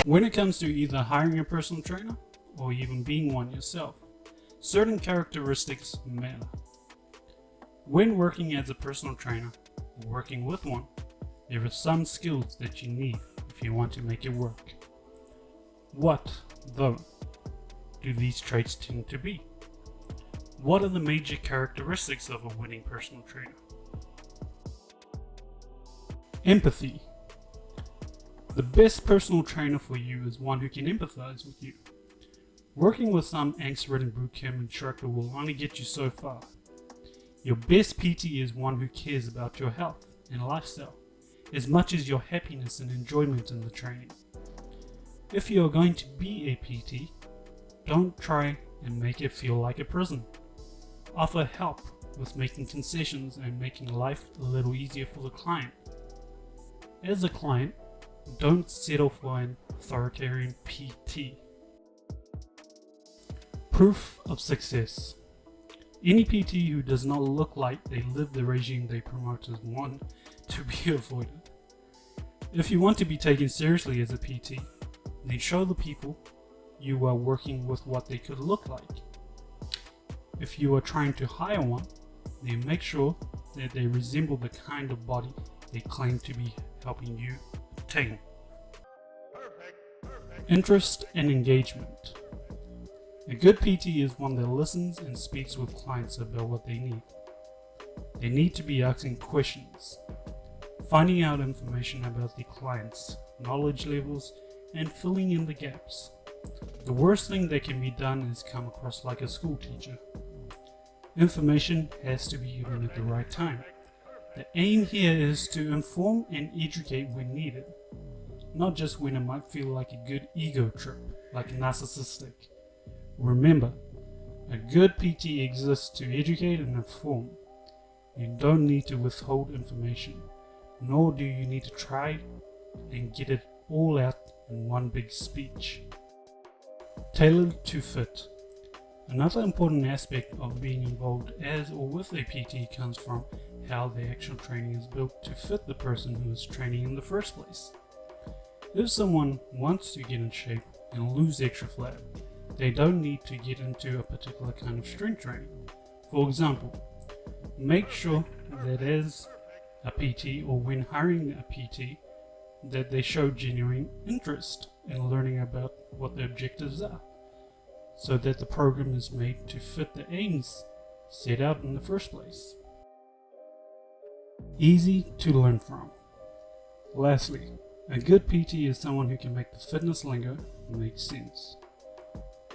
When it comes to either hiring a personal trainer or even being one yourself, certain characteristics matter. When working as a personal trainer or working with one, there are some skills that you need if you want to make it work. What, though, do these traits tend to be? What are the major characteristics of a winning personal trainer? Empathy. The best personal trainer for you is one who can empathize with you. Working with some angst-ridden bootcamp instructor will only get you so far. Your best PT is one who cares about your health and lifestyle as much as your happiness and enjoyment in the training. If you are going to be a PT, don't try and make it feel like a prison. Offer help with making concessions and making life a little easier for the client. As a client, don't settle for an authoritarian PT. Proof of success. Any PT who does not look like they live the regime they promote is one to be avoided. If you want to be taken seriously as a PT, then show the people you are working with what they could look like. If you are trying to hire one, then make sure that they resemble the kind of body they claim to be helping you obtain. Interest and engagement. A good PT is one that listens and speaks with clients about what they need. They need to be asking questions, finding out information about the client's knowledge levels, and filling in the gaps. The worst thing that can be done is come across like a school teacher. Information has to be given at the right time. The aim here is to inform and educate when needed, not just when it might feel like a good ego trip, like narcissistic. Remember, a good PT exists to educate and inform. You don't need to withhold information, nor do you need to try and get it all out in one big speech. Tailored to fit. Another important aspect of being involved as or with a PT comes from how the actual training is built to fit the person who is training in the first place. If someone wants to get in shape and lose extra fat, they don't need to get into a particular kind of strength training. For example, make sure that as a PT or when hiring a PT, that they show genuine interest in learning about what the objectives are, so that the program is made to fit the aims set out in the first place. Easy to learn from. Lastly, a good PT is someone who can make the fitness lingo make sense.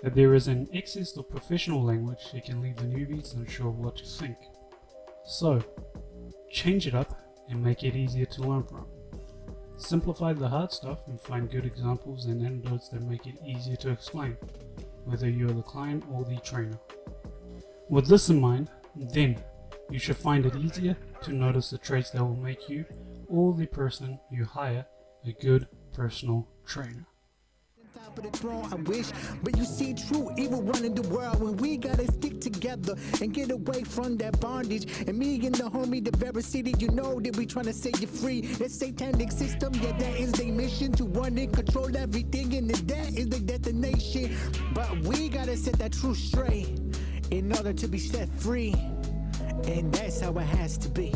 If there is an excess of professional language, it can leave the newbies unsure of what to think. So, change it up and make it easier to learn from. Simplify the hard stuff and find good examples and anecdotes that make it easier to explain, whether you are the client or the trainer. With this in mind, then, you should find it easier to notice the traits that will make you or the person you hire a good personal trainer. Top of the throne, I wish, but you see true evil running the world when we gotta stick together and get away from that bondage. And me and the homie, the Veracity, you know that we trying to set you free. That satanic system, yeah, that is their mission, to run and control everything, and that is the destination. But we gotta set that truth straight in order to be set free, and that's how it has to be.